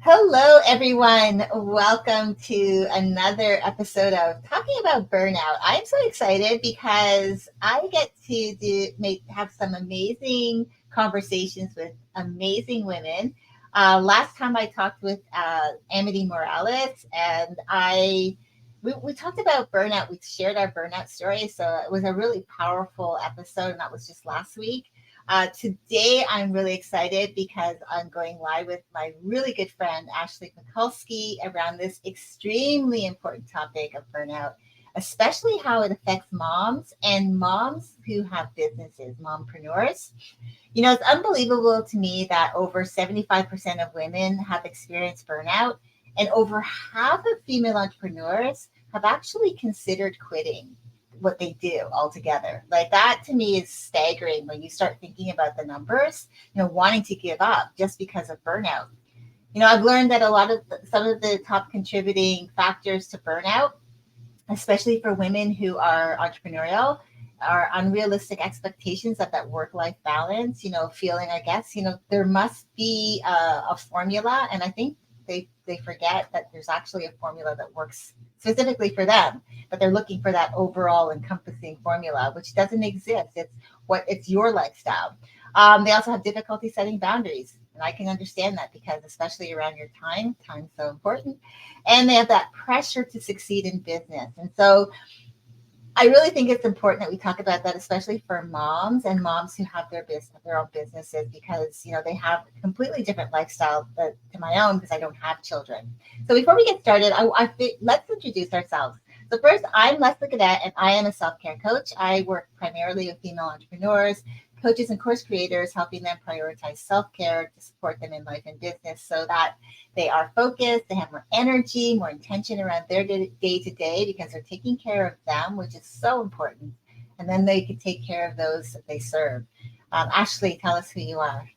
Hello, everyone. Welcome to another episode of Talking About Burnout. I'm so excited because I get to have some amazing conversations with amazing women. Last time I talked with Amity Morales, and we talked about burnout. We shared our burnout story, so it was a really powerful episode, and that was just last week. Today, I'm really excited because I'm going live with my really good friend, Ashley Pakulski, around this extremely important topic of burnout, especially how it affects moms and moms who have businesses, mompreneurs. It's unbelievable to me that over 75% of women have experienced burnout, and over half of female entrepreneurs have actually considered quitting what they do altogether. Like that to me is staggering when you start thinking about the numbers, wanting to give up just because of burnout. I've learned that some of the top contributing factors to burnout, especially for women who are entrepreneurial, are unrealistic expectations of that work-life balance, feeling, I guess, there must be a formula. And I think they forget that there's actually a formula that works specifically for them, but they're looking for that overall encompassing formula, which doesn't exist. It's your lifestyle. They also have difficulty setting boundaries. And I can understand that because especially around your time's so important. And they have that pressure to succeed in business. And so I really think it's important that we talk about that, especially for moms and moms who have their own businesses, because they have a completely different lifestyle to my own because I don't have children. So before we get started, let's introduce ourselves. So first, I'm Leslie Cadet, and I am a self-care coach. I work primarily with female entrepreneurs, coaches, and course creators, helping them prioritize self-care to support them in life and business so that they are focused, they have more energy, more intention around their day-to-day because they're taking care of them, which is so important. And then they can take care of those that they serve. Ashley, tell us who you are.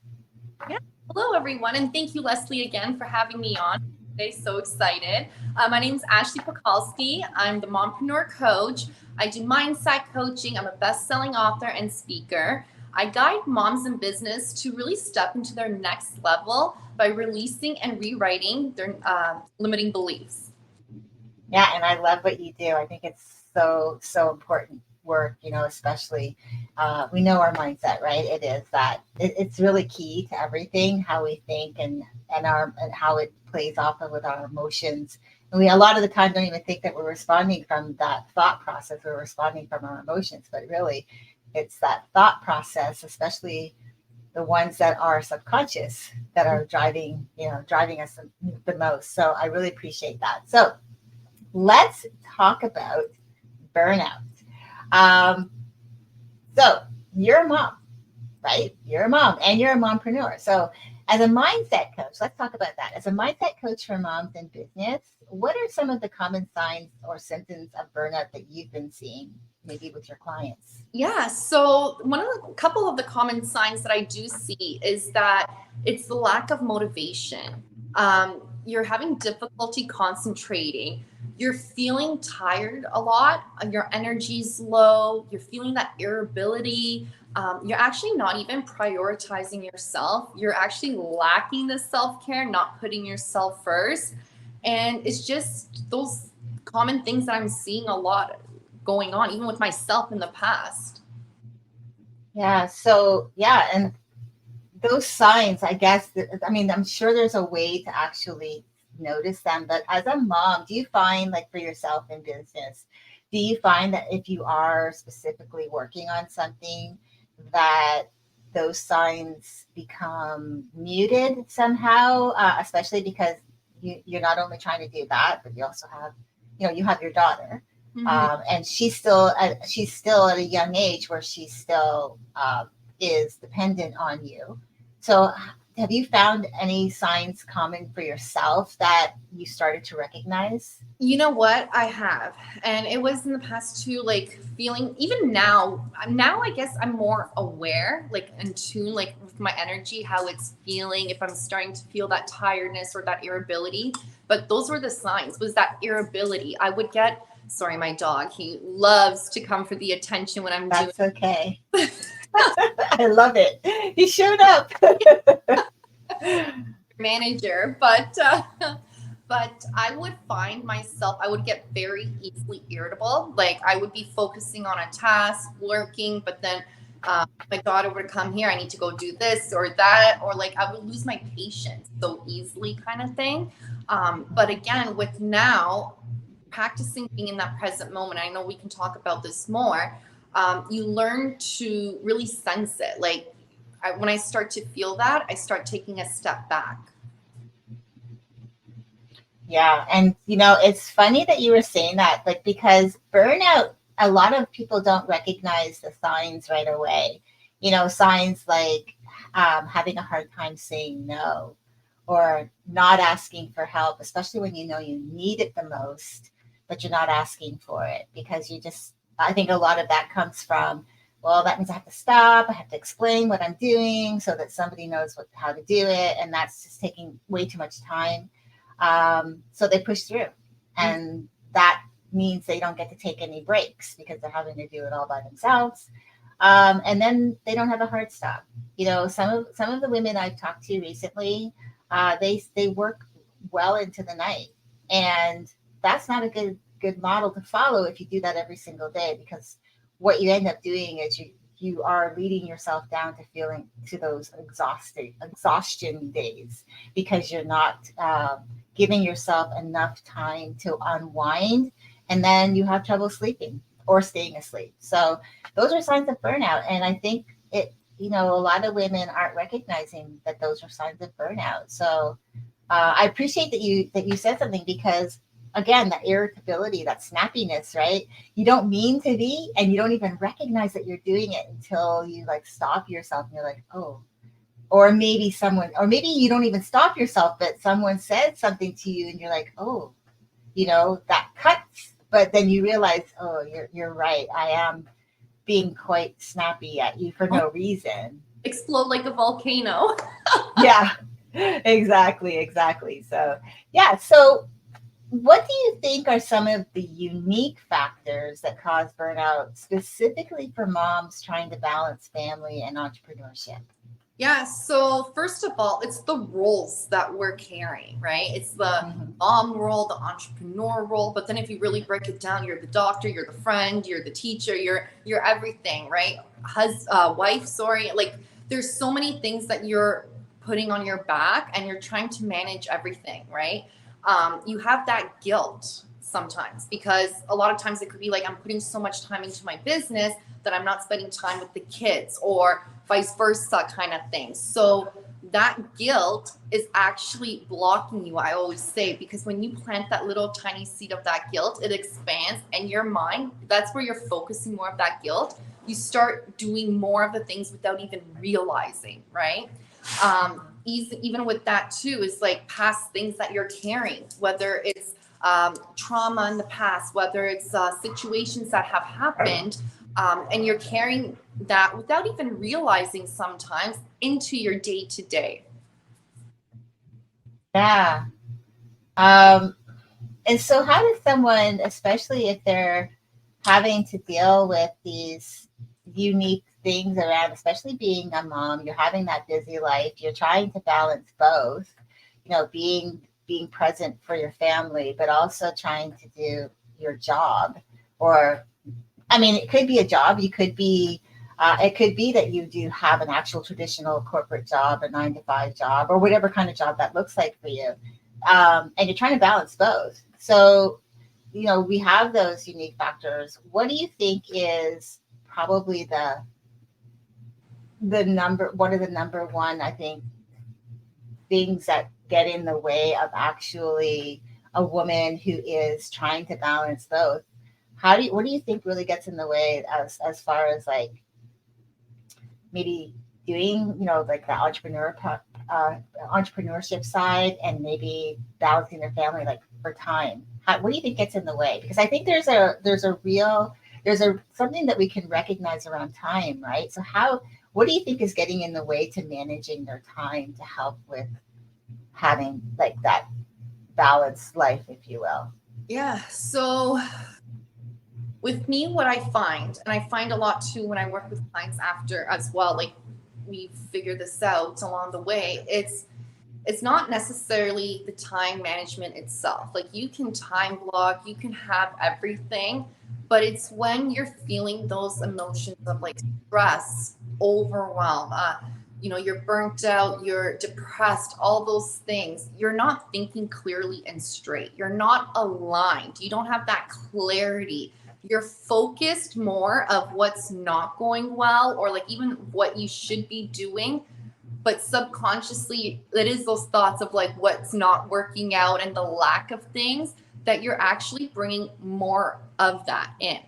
Yeah. Hello, everyone. And thank you, Leslie, again for having me on today. So excited. My name is Ashley Pakulski. I'm the mompreneur coach. I do mindset coaching. I'm a best-selling author and speaker. I guide moms in business to really step into their next level by releasing and rewriting their limiting beliefs. Yeah, and I love what you do. I think it's so important work, especially we know our mindset, right? It is that it's really key to everything, how we think and how it plays off of with our emotions. And we a lot of the time don't even think that we're responding from that thought process. We're responding from our emotions, but really it's that thought process, especially the ones that are subconscious, that are driving us the most. So I really appreciate that. So let's talk about burnout. Um, so you're a mom, right? You're a mom and you're a mompreneur. So as a mindset coach, let's talk about that. As a mindset coach for moms in business, what are some of the common signs or symptoms of burnout that you've been seeing, maybe with your clients? Yeah, so couple of the common signs that I do see is that it's the lack of motivation. You're having difficulty concentrating. You're feeling tired a lot. Your energy's low. You're feeling that irritability. You're actually not even prioritizing yourself. You're actually lacking the self-care, not putting yourself first. And it's just those common things that I'm seeing a lot going on, even with myself in the past. Yeah. So, yeah. And those signs, I guess, I'm sure there's a way to actually notice them, but as a mom, do you find, like, for yourself in business, do you find that if you are specifically working on something, that those signs become muted somehow, especially because you're not only trying to do that, but you also have, you have your daughter. And she's still at a young age where she still is dependent on you. So have you found any signs common for yourself that you started to recognize? You know what? I have. And it was in the past too, like feeling, even now I guess I'm more aware, like in tune, like with my energy, how it's feeling, if I'm starting to feel that tiredness or that irritability. But those were the signs, was that irritability. I would get, sorry, my dog, he loves to come for the attention when I'm doing. That's okay. I love it. He showed up. manager, but I would find myself, I would get very easily irritable. Like I would be focusing on a task, working, but then my daughter would come here, I need to go do this or that, or like I would lose my patience so easily, kind of thing. But again, with now practicing being in that present moment, I know we can talk about this more. You learn to really sense it. Like when I start to feel that, I start taking a step back. Yeah. And, it's funny that you were saying that, like, because burnout, a lot of people don't recognize the signs right away. Signs like having a hard time saying no or not asking for help, especially when you know you need it the most, but you're not asking for it because I think a lot of that comes from, well, that means I have to stop. I have to explain what I'm doing so that somebody knows how to do it. And that's just taking way too much time. So they push through, and that means they don't get to take any breaks because they're having to do it all by themselves. And then they don't have a hard stop. Some of the women I've talked to recently, they work well into the night, and that's not a good model to follow if you do that every single day, because what you end up doing is you are leading yourself down to feeling to those exhaustion days because you're not giving yourself enough time to unwind, and then you have trouble sleeping or staying asleep. So those are signs of burnout, and I think a lot of women aren't recognizing that those are signs of burnout. So I appreciate that you said something, because again, that irritability, that snappiness, right? You don't mean to be, and you don't even recognize that you're doing it until you like stop yourself and you're like, oh. Or maybe you don't even stop yourself, but someone said something to you and you're like, oh, that cuts. But then you realize, oh, you're right. I am being quite snappy at you for no reason. Explode like a volcano. Yeah, exactly. So, yeah. So what do you think are some of the unique factors that cause burnout, specifically for moms trying to balance family and entrepreneurship? Yeah, so first of all, it's the roles that we're carrying, right? It's the Mm-hmm. mom role, the entrepreneur role, but then if you really break it down, you're the doctor, you're the friend, you're the teacher, you're everything, right? Wife, sorry, like there's so many things that you're putting on your back and you're trying to manage everything, right? You have that guilt sometimes because a lot of times it could be like I'm putting so much time into my business that I'm not spending time with the kids, or vice versa, kind of thing. So that guilt is actually blocking you, I always say, because when you plant that little tiny seed of that guilt, it expands, and your mind, that's where you're focusing more of that guilt. You start doing more of the things without even realizing, right? Even with that too, is like past things that you're carrying, whether it's trauma in the past, whether it's situations that have happened, and you're carrying that without even realizing sometimes into your day to day. Yeah. And so, how does someone, especially if they're having to deal with these unique things around, especially being a mom, you're having that busy life, you're trying to balance both, being present for your family, but also trying to do your job. Or, I mean, it could be a job. It could be that you do have an actual traditional corporate job, a 9 to 5 job, or whatever kind of job that looks like for you. And you're trying to balance both. So, we have those unique factors. What do you think is probably one of the number one, I think, things that get in the way of actually a woman who is trying to balance both? What do you think really gets in the way as far as like maybe doing, like the entrepreneurship side, and maybe balancing their family, like for time? What do you think gets in the way? Because I think there's something that we can recognize around time, right? So what do you think is getting in the way to managing their time to help with having like that balanced life, if you will? Yeah. So with me, what I find, and I find a lot too when I work with clients after as well, like we figure this out along the way, it's It's not necessarily the time management itself. Like you can time block, you can have everything, but it's when you're feeling those emotions of like stress, overwhelm, you're burnt out, you're depressed, all those things. You're not thinking clearly and straight. You're not aligned. You don't have that clarity. You're focused more of what's not going well, or like even what you should be doing, but subconsciously it is those thoughts of like what's not working out and the lack of things that you're actually bringing more of that in,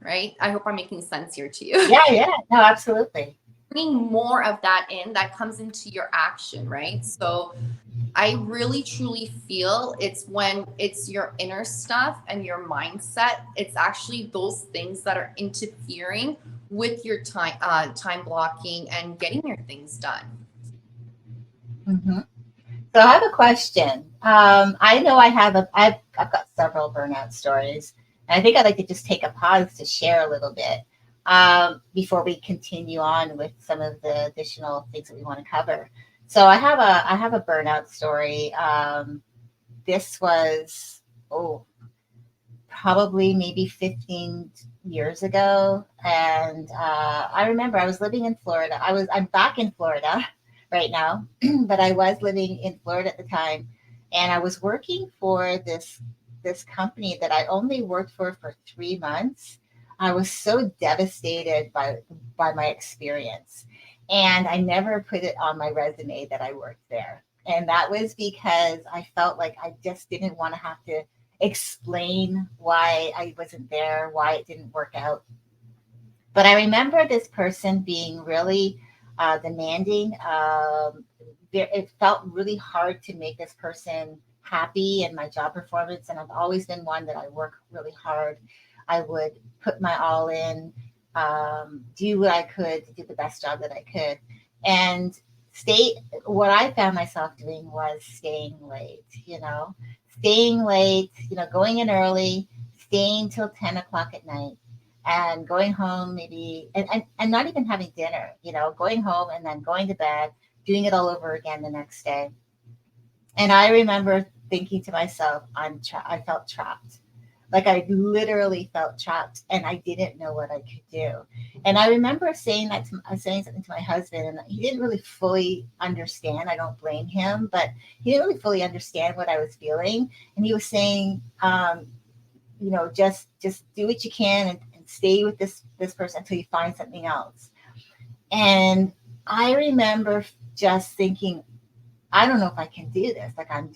right? I hope I'm making sense here to you. Yeah, yeah, no, absolutely. Bringing more of that in that comes into your action, right? So I really truly feel it's when it's your inner stuff and your mindset, it's actually those things that are interfering with your time blocking and getting your things done. Hmm. So I have a question. I know I've got several burnout stories, and I think I'd like to just take a pause to share a little bit before we continue on with some of the additional things that we want to cover. So I have a burnout story. This was oh probably maybe 15 years ago, and I remember I was living in Florida. I'm back in Florida right now, but I was living in Florida at the time, and I was working for this company that I only worked for 3 months. I was so devastated by my experience, and I never put it on my resume that I worked there. And that was because I felt like I just didn't want to have to explain why I wasn't there, why it didn't work out. But I remember this person being really demanding. It felt really hard to make this person happy in my job performance. And I've always been one that I work really hard. I would put my all in, do what I could to do the best job that I could. And what I found myself doing was staying late, going in early, staying till 10 o'clock at night, and going home maybe, and not even having dinner, going home and then going to bed, doing it all over again the next day. And I remember thinking to myself, I felt trapped. Like I literally felt trapped, and I didn't know what I could do. And I remember saying something to my husband, and he didn't really fully understand. I don't blame him, but he didn't really fully understand what I was feeling. And he was saying, just do what you can, and stay with this person until you find something else. And I remember just thinking, I don't know if I can do this. Like I'm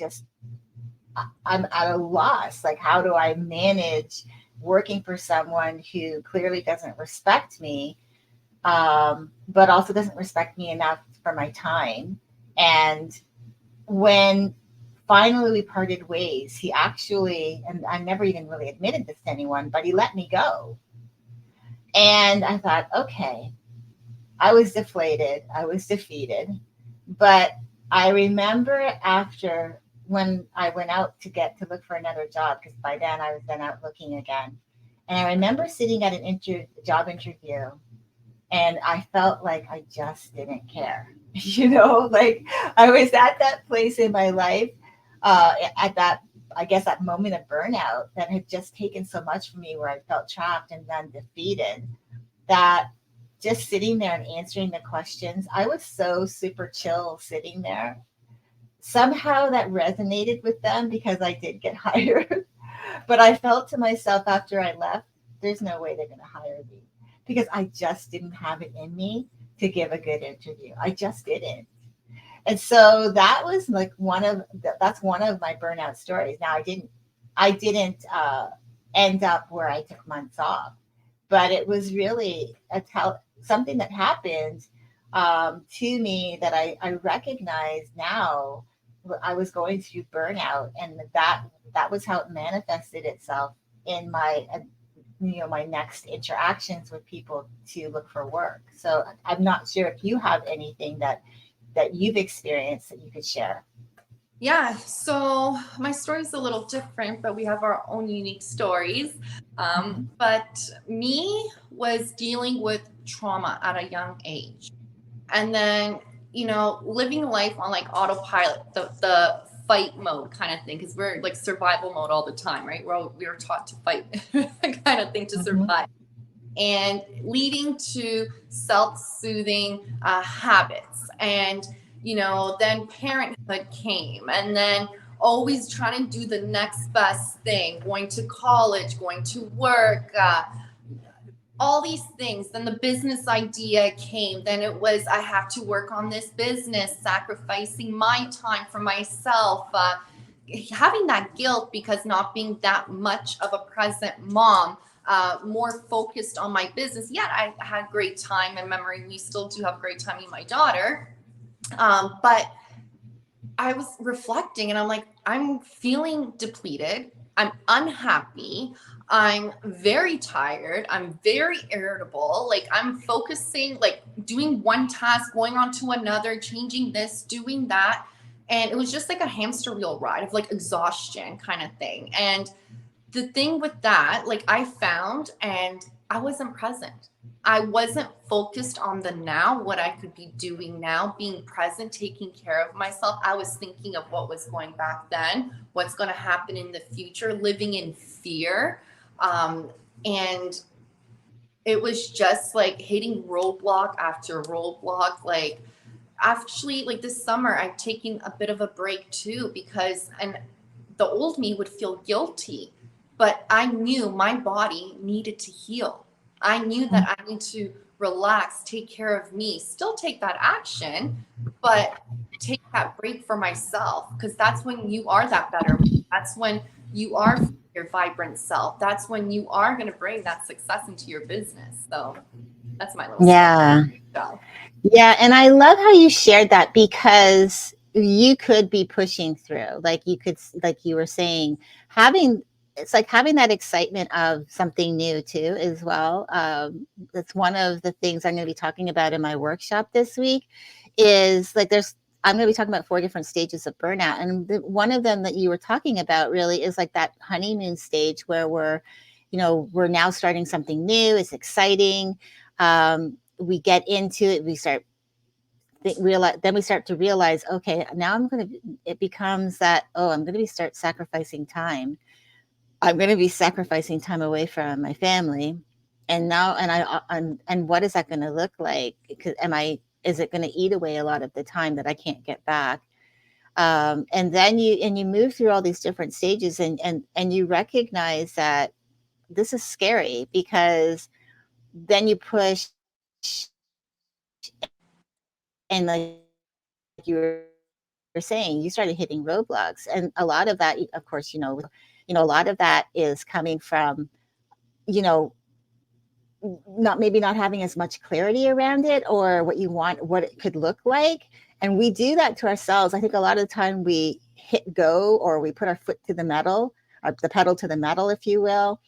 at a loss. Like, how do I manage working for someone who clearly doesn't respect me, but also doesn't respect me enough for my time? And when finally we parted ways, he actually, and I never even really admitted this to anyone, but he let me go. And I thought, okay, I was deflated, I was defeated. But I remember after, when I went out to look for another job, because by then I was then out looking again. And I remember sitting at an job interview, and I felt like I just didn't care. Like I was at that place in my life, at that, I guess, that moment of burnout that had just taken so much from me, where I felt trapped and then defeated, that just sitting there and answering the questions, I was so super chill sitting there. Somehow that resonated with them because I did get hired. But I felt to myself after I left, there's no way they're going to hire me, because I just didn't have it in me to give a good interview. I just didn't. And so that was like that's one of my burnout stories. Now I didn't end up where I took months off, but it was really something that happened to me that I recognize now. I was going through burnout, and that was how it manifested itself in my next interactions with people to look for work. So I'm not sure if you have anything that you've experienced that you could share. Yeah, so my story is a little different, but we have our own unique stories. Mhm. But me was dealing with trauma at a young age. And then living life on like autopilot, the fight mode kind of thing, because we're like survival mode all the time, right? We were taught to fight kind of thing to survive, and leading to self-soothing habits. And, then parenthood came, and then always trying to do the next best thing, going to college, going to work, all these things. Then the business idea came. Then it was, I have to work on this business, sacrificing my time for myself, having that guilt because not being that much of a present mom, more focused on my business. Yet I had great time and memory. We still do have great time with my daughter. But I was reflecting and I'm like, I'm feeling depleted. I'm unhappy. I'm very tired. I'm very irritable. Like I'm focusing, like doing one task, going on to another, changing this, doing that. And it was just like a hamster wheel ride of like exhaustion kind of thing. And the thing with that, like I found, and I wasn't present. I wasn't focused on the now, what I could be doing now, being present, taking care of myself. I was thinking of what was going back then, what's going to happen in the future, living in fear. And it was just like hitting roadblock after roadblock. Like actually, like this summer, I've taken a bit of a break too, because, and the old me would feel guilty, but I knew my body needed to heal. I knew that I need to relax, take care of me, still take that action, but take that break for myself, because that's when you are that better. That's when you are your vibrant self. That's when you are going to bring that success into your business. So that's my little Yeah. story. Yeah. And I love how you shared that, because you could be pushing through, like you could, like you were saying, having, it's like having that excitement of something new too, as well. That's one of the things I'm going to be talking about in my workshop this week is like, I'm going to be talking about 4 different stages of burnout. And one of them that you were talking about really is like that honeymoon stage where we're now starting something new. It's exciting. We get into it. We start then we start to realize, okay, now it becomes that, oh, I'm going to start sacrificing time. I'm going to be sacrificing time away from my family. And now, and what is that going to look like? Because is it going to eat away a lot of the time that I can't get back? And then you move through all these different stages, and you recognize that this is scary, because then you push, and like you were saying, you started hitting roadblocks, and a lot of that, of course, a lot of that is coming from, you know, not having as much clarity around it, or what you want, what it could look like. And we do that to ourselves. I think a lot of the time we hit go, or we put our foot to the metal, or the pedal to the metal, if you will,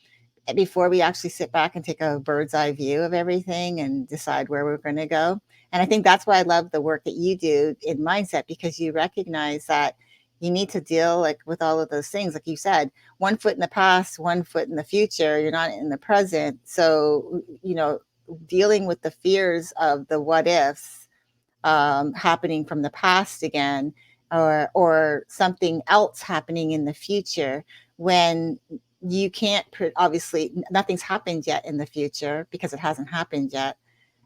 before we actually sit back and take a bird's eye view of everything and decide where we're going to go. And I think that's why I love the work that you do in mindset, because you recognize that you need to deal like with all of those things. Like you said, one foot in the past, one foot in the future, you're not in the present. So, dealing with the fears of the what ifs happening from the past again, or something else happening in the future, when you can't obviously nothing's happened yet in the future because it hasn't happened yet.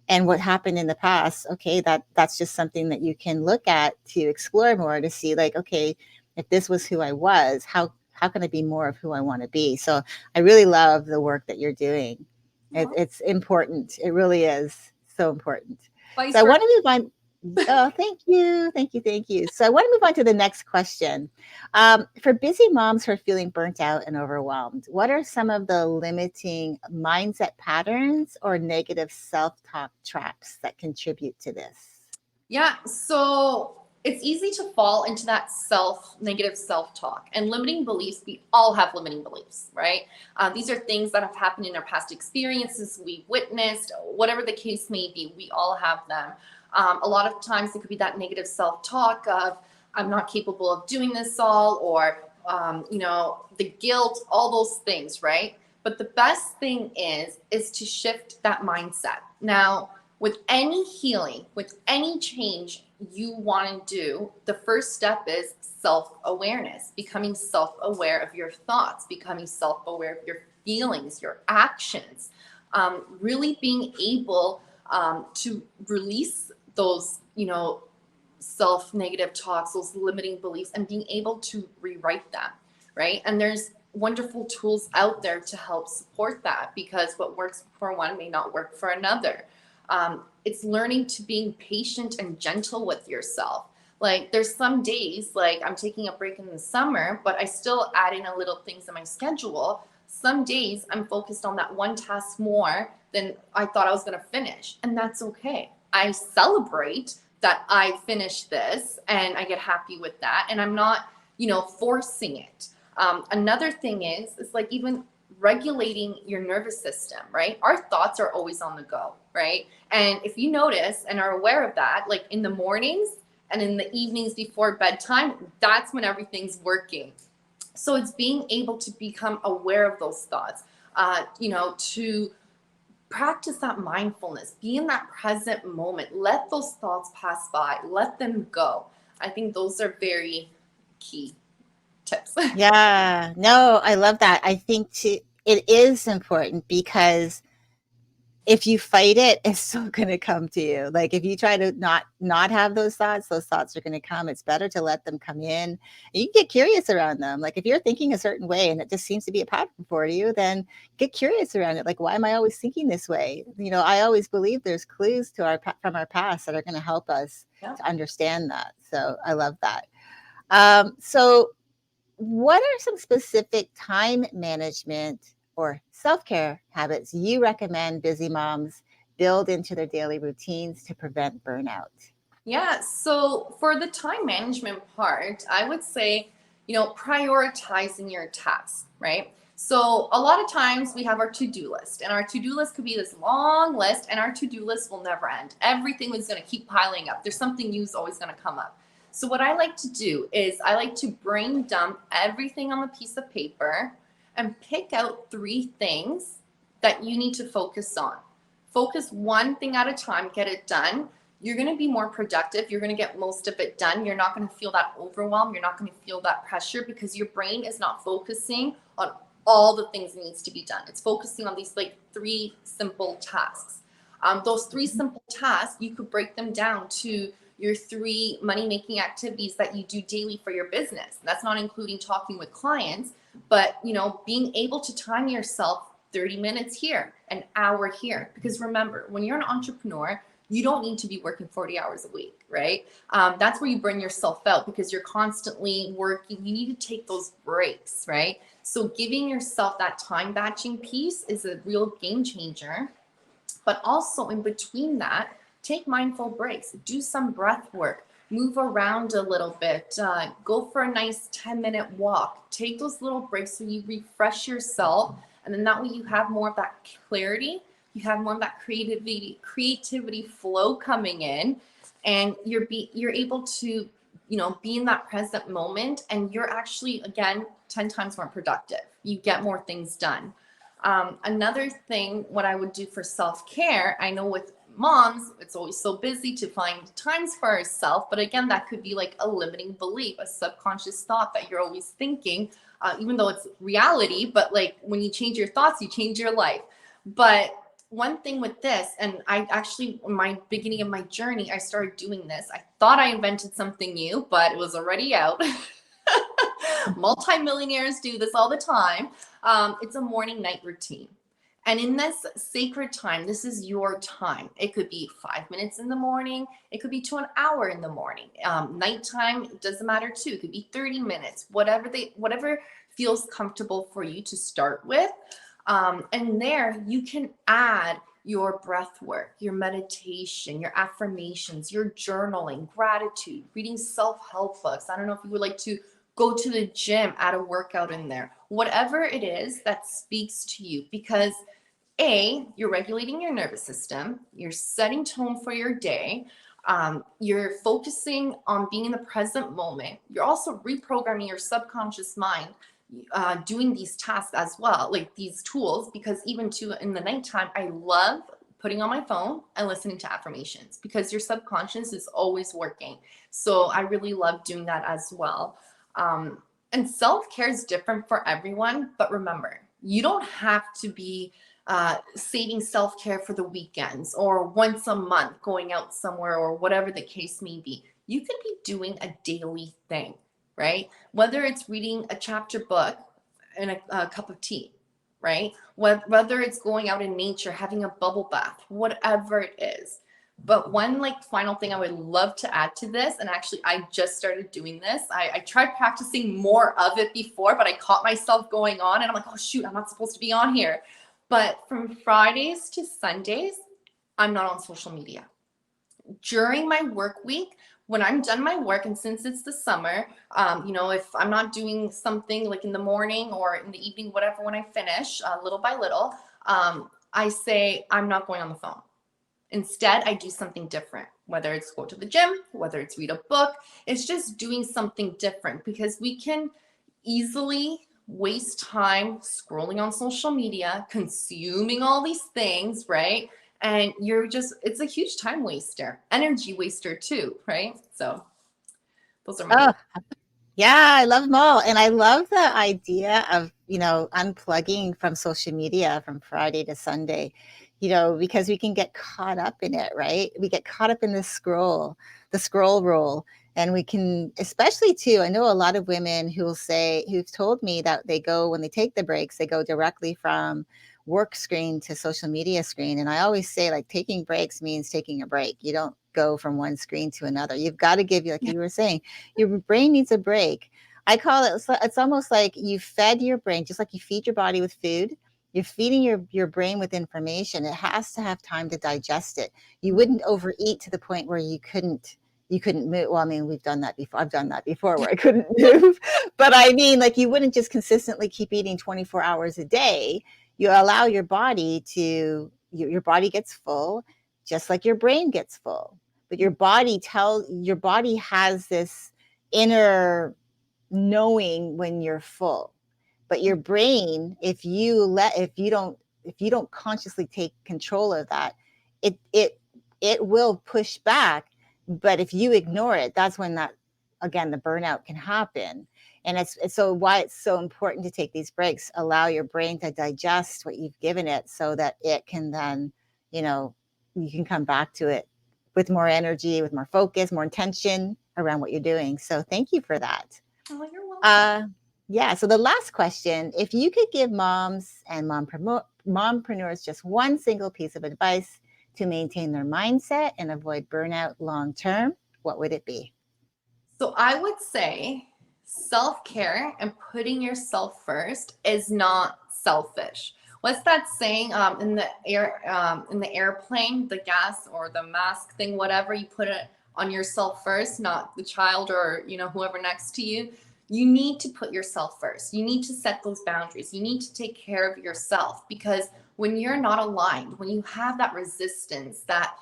And what happened in the past, okay, that's just something that you can look at to explore more, to see like, okay, if this was who I was, how can I be more of who I want to be? So I really love the work that you're doing. It's important. It really is so important. Vice So I versa. want to move on. Oh, thank you. Thank you. Thank you. So I want to move on to the next question. For busy moms who are feeling burnt out and overwhelmed, what are some of the limiting mindset patterns or negative self-talk traps that contribute to this? Yeah, so it's easy to fall into that negative self-talk and limiting beliefs. We all have limiting beliefs, right? These are things that have happened in our past experiences, we witnessed, whatever the case may be, we all have them. A lot of times it could be that negative self-talk of, I'm not capable of doing this all, or, the guilt, all those things, right? But the best thing is to shift that mindset. Now, with any healing, with any change, you want to do, the first step is self-awareness, becoming self-aware of your thoughts, becoming self-aware of your feelings, your actions, really being able to release those, self-negative talks, those limiting beliefs, and being able to rewrite them, right? And there's wonderful tools out there to help support that, because what works for one may not work for another. It's learning to being patient and gentle with yourself. Like there's some days, like I'm taking a break in the summer, but I still add in a little things in my schedule. Some days I'm focused on that one task more than I thought I was going to finish. And that's okay. I celebrate that I finished this and I get happy with that. And I'm not, forcing it. Another thing is like even regulating your nervous system, right? Our thoughts are always on the go, right? And if you notice and are aware of that, like in the mornings and in the evenings before bedtime, that's when everything's working. So it's being able to become aware of those thoughts, to practice that mindfulness, be in that present moment, let those thoughts pass by, let them go. I think those are very key tips. Yeah, no, I love that. I think it is important because if you fight it, it's still going to come to you. Like if you try to not have those thoughts are going to come. It's better to let them come in. You can get curious around them. Like if you're thinking a certain way and it just seems to be a pattern for you, then get curious around it. Like why am I always thinking this way? I always believe there's clues to from our past that are going to help us to understand that. So I love that. So what are some specific time management or self-care habits you recommend busy moms build into their daily routines to prevent burnout? Yeah, so for the time management part, I would say, prioritizing your tasks, right? So a lot of times we have our to-do list, and our to-do list could be this long list, and our to-do list will never end. Everything is going to keep piling up. There's something new is always going to come up. So what I like to do is I like to brain dump everything on a piece of paper and pick out 3 things that you need to focus on. Focus one thing at a time, get it done. You're going to be more productive. You're going to get most of it done. You're not going to feel that overwhelm. You're not going to feel that pressure because your brain is not focusing on all the things that needs to be done. It's focusing on these like 3 simple tasks. Those 3 simple tasks, you could break them down to your 3 money-making activities that you do daily for your business. That's not including talking with clients, but being able to time yourself 30 minutes here, an hour here. Because remember, when you're an entrepreneur, you don't need to be working 40 hours a week, right? That's where you burn yourself out because you're constantly working. You need to take those breaks, right? So giving yourself that time batching piece is a real game changer. But also in between that, take mindful breaks, do some breath work, move around a little bit, go for a nice 10-minute walk, take those little breaks so you refresh yourself. And then that way you have more of that clarity, you have more of that creativity flow coming in, and you're able to, be in that present moment, and you're actually, again, 10 times more productive. You get more things done. Another thing, what I would do for self-care, I know with moms, it's always so busy to find times for ourselves. But again, that could be like a limiting belief, a subconscious thought that you're always thinking, even though it's reality. But like when you change your thoughts, you change your life. But one thing with this, and I actually, in my beginning of my journey, I started doing this. I thought I invented something new, but it was already out. Multimillionaires do this all the time. It's a morning night routine. And in this sacred time, this is your time. It could be 5 minutes in the morning. It could be to an hour in the morning. Nighttime, it doesn't matter too. It could be 30 minutes, whatever feels comfortable for you to start with. And there you can add your breath work, your meditation, your affirmations, your journaling, gratitude, reading self-help books. I don't know if you would like to go to the gym, add a workout in there, whatever it is that speaks to you, because you're regulating your nervous system, you're setting tone for your day, you're focusing on being in the present moment, you're also reprogramming your subconscious mind, doing these tasks as well, like these tools, because even too in the nighttime, I love putting on my phone and listening to affirmations, because your subconscious is always working. So I really love doing that as well. And self-care is different for everyone, but remember, you don't have to be saving self-care for the weekends or once a month going out somewhere or whatever the case may be. You can be doing a daily thing, right? Whether it's reading a chapter book and a cup of tea, right? Whether it's going out in nature, having a bubble bath, whatever it is. But one like final thing I would love to add to this, and actually I just started doing this. I tried practicing more of it before, but I caught myself going on and I'm like, oh shoot, I'm not supposed to be on here. But from Fridays to Sundays, I'm not on social media. During my work week, when I'm done my work, and since it's the summer, if I'm not doing something like in the morning or in the evening, whatever, when I finish, little by little, I say I'm not going on the phone. Instead, I do something different, whether it's go to the gym, whether it's read a book. It's just doing something different, because we can easily waste time scrolling on social media, consuming all these things, right? And it's a huge time waster, energy waster too, right? So those are my Oh, yeah, I love them all. And I love the idea of, unplugging from social media from Friday to Sunday, because we can get caught up in it, right? We get caught up in the scroll roll. And we can, especially too, I know a lot of women who've told me that when they take the breaks, they go directly from work screen to social media screen. And I always say, like, taking breaks means taking a break. You don't go from one screen to another. You've got to like you were saying, your brain needs a break. I call it's almost like you fed your brain, just like you feed your body with food. You're feeding your brain with information. It has to have time to digest it. You wouldn't overeat to the point where you couldn't move. Well, I mean, we've done that before. I've done that before where I couldn't move. But I mean, like, you wouldn't just consistently keep eating 24 hours a day. You allow your body your body gets full, just like your brain gets full. But your body has this inner knowing when you're full. But your brain, if you don't consciously take control of that, it will push back. But if you ignore it, that's when the burnout can happen. And it's so why it's so important to take these breaks, allow your brain to digest what you've given it, so that it can then, you can come back to it with more energy, with more focus, more intention around what you're doing. So thank you for that. Oh, you're welcome. Yeah. So the last question, if you could give moms and mompreneurs just one single piece of advice to maintain their mindset and avoid burnout long term, what would it be? So I would say self-care and putting yourself first is not selfish. What's that saying, in the airplane, the gas or the mask thing, whatever, you put it on yourself first, not the child or whoever next to you. You need to put yourself first. You need to set those boundaries. You need to take care of yourself, because when you're not aligned, when you have that resistance, that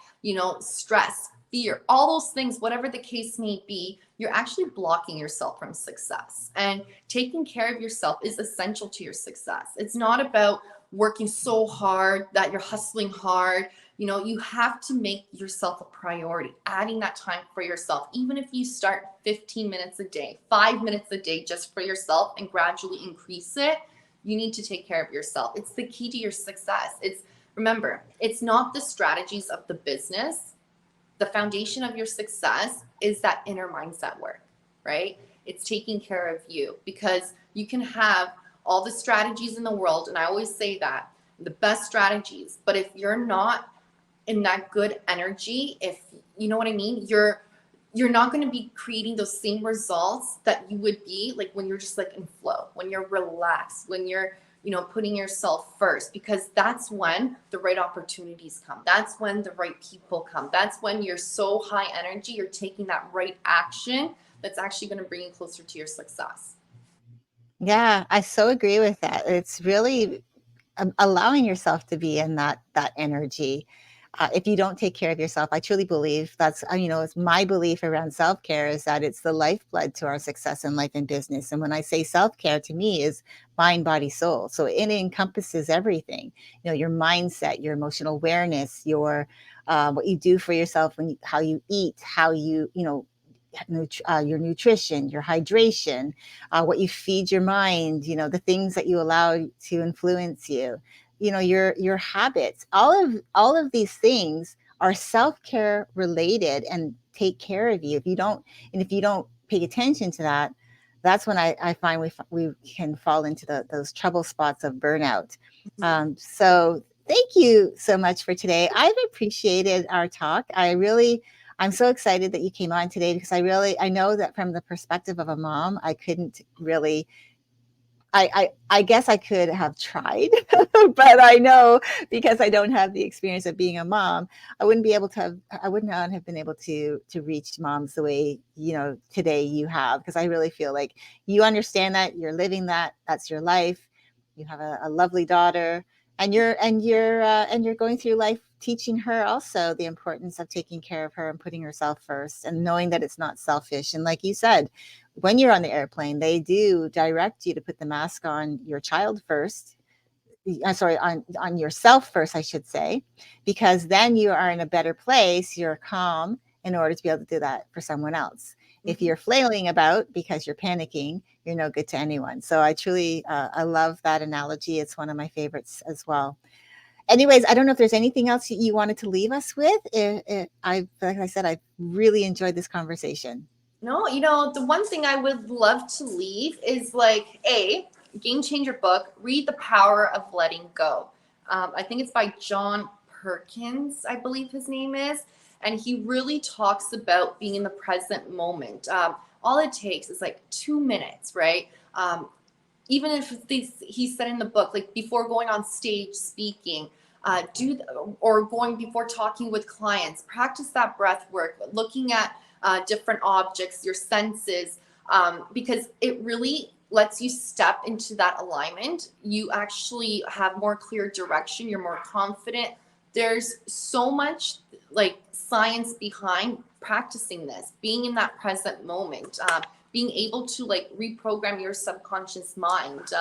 stress, fear, all those things, whatever the case may be, you're actually blocking yourself from success. And taking care of yourself is essential to your success. It's not about working so hard that you're hustling hard. You have to make yourself a priority, adding that time for yourself. Even if you start 15 minutes a day, 5 minutes a day just for yourself, and gradually increase it, you need to take care of yourself. It's the key to your success. Remember, it's not the strategies of the business. The foundation of your success is that inner mindset work, right? It's taking care of you, because you can have all the strategies in the world. And I always say that the best strategies, but if you're not in that good energy, if you know what I mean, you're not going to be creating those same results that you would be like when you're just like in flow, when you're relaxed, when you're putting yourself first, because that's when the right opportunities come. That's when the right people come. That's when you're so high energy, you're taking that right action that's actually going to bring you closer to your success. Yeah, I so agree with that. It's really allowing yourself to be in that energy. if you don't take care of yourself, I truly believe that's, it's my belief around self care is that it's the lifeblood to our success in life and business. And when I say self care, to me is mind, body, soul. So it encompasses everything, your mindset, your emotional awareness, your what you do for yourself, how you eat, how you, your nutrition, your hydration, what you feed your mind, the things that you allow to influence you, your habits. All of these things are self-care related and take care of you. If you don't pay attention to that, that's when I find we can fall into those trouble spots of burnout. Mhm. So thank you so much for today. I've appreciated our talk. I'm so excited that you came on today because I know that from the perspective of a mom, I couldn't really I guess I could have tried, but I know because I don't have the experience of being a mom, I would not have been able to reach moms the way, today you have, because I really feel like you understand that, you're living that, that's your life. You have a lovely daughter, and you're going through life teaching her also the importance of taking care of her and putting herself first and knowing that it's not selfish. And like you said, when you're on the airplane, they do direct you to put the mask on your child first. Sorry, on yourself first, I should say, because then you are in a better place. You're calm in order to be able to do that for someone else. If Mhm. you're flailing about because you're panicking, you're no good to anyone. So I truly, I love that analogy. It's one of my favorites as well. Anyways, I don't know if there's anything else you wanted to leave us with. Like I said, I really enjoyed this conversation. No, the one thing I would love to leave is like a game changer book. Read The Power of Letting Go. I think it's by John Perkins, I believe his name is, and he really talks about being in the present moment. All it takes is like 2 minutes, right? Even if he said in the book, like before going on stage speaking, or going before talking with clients, practice that breath work, looking at different objects, your senses, because it really lets you step into that alignment. You actually have more clear direction. You're more confident. There's so much like science behind practicing this, being in that present moment, being able to like reprogram your subconscious mind.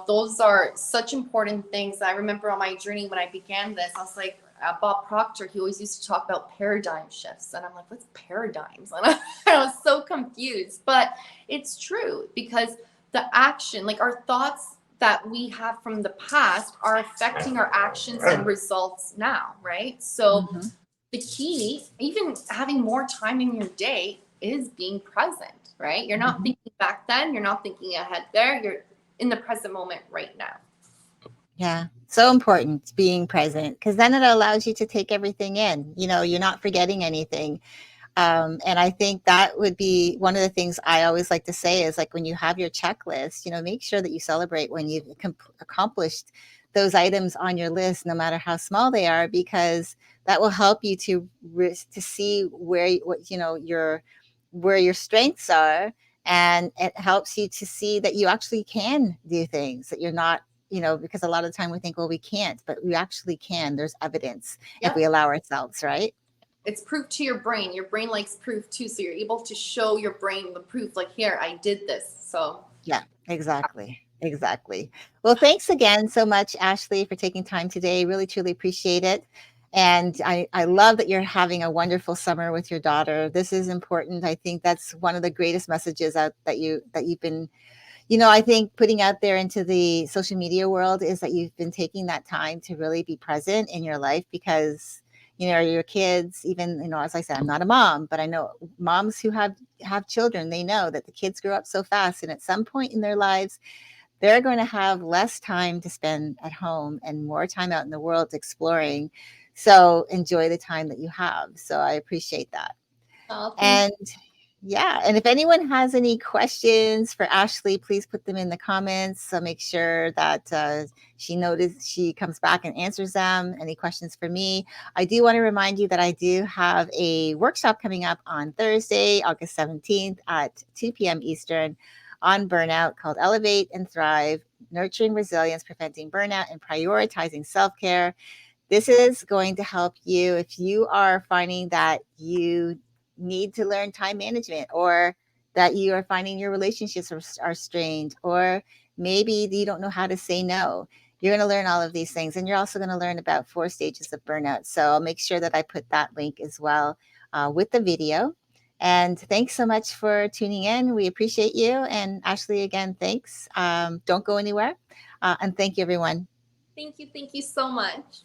Those are such important things. I remember on my journey when I began this, I was like, Bob Proctor, he always used to talk about paradigm shifts. And I'm like, what's paradigms? And I was so confused. But it's true because the action, like our thoughts that we have from the past, are affecting our actions and results now, right? So Mhm. the key, even having more time in your day, is being present, right? You're not Mhm. thinking back then, you're not thinking ahead there, you're in the present moment right now. Yeah, so important being present, because then it allows you to take everything in. You're not forgetting anything. And I think that would be one of the things I always like to say is like when you have your checklist, make sure that you celebrate when you've accomplished those items on your list, no matter how small they are, because that will help you to see where your strengths are, and it helps you to see that you actually can do things that you're not. Because a lot of the time we think, well, we can't, but we actually can. There's evidence if we Yep. allow ourselves, right? It's proof to your brain. Your brain likes proof too. So you're able to show your brain the proof, like, here, I did this. So Yeah, exactly. Exactly. Well, thanks again so much, Ashley, for taking time today. Really, truly appreciate it. And I love that you're having a wonderful summer with your daughter. This is important. I think that's one of the greatest messages that you've been, I think putting out there into the social media world is that you've been taking that time to really be present in your life because, your kids, even, as I said, I'm not a mom, but I know moms who have children, they know that the kids grow up so fast. And at some point in their lives, they're going to have less time to spend at home and more time out in the world exploring. So enjoy the time that you have. So I appreciate that. thank you. And yeah, and if anyone has any questions for Ashley, please put them in the comments. So make sure that she comes back and answers them. Any questions for me? I do want to remind you that I do have a workshop coming up on Thursday, August 17th at 2 p.m. Eastern on burnout, called Elevate and Thrive: Nurturing Resilience, Preventing Burnout, and Prioritizing Self-Care. This is going to help you if you are finding that you need to learn time management, or that you are finding your relationships are strained, or maybe you don't know how to say no. You're going to learn all of these things. And you're also going to learn about 4 stages of burnout. So I'll make sure that I put that link as well with the video. And thanks so much for tuning in. We appreciate you. And Ashley, again, thanks. Don't go anywhere. And thank you, everyone. Thank you so much.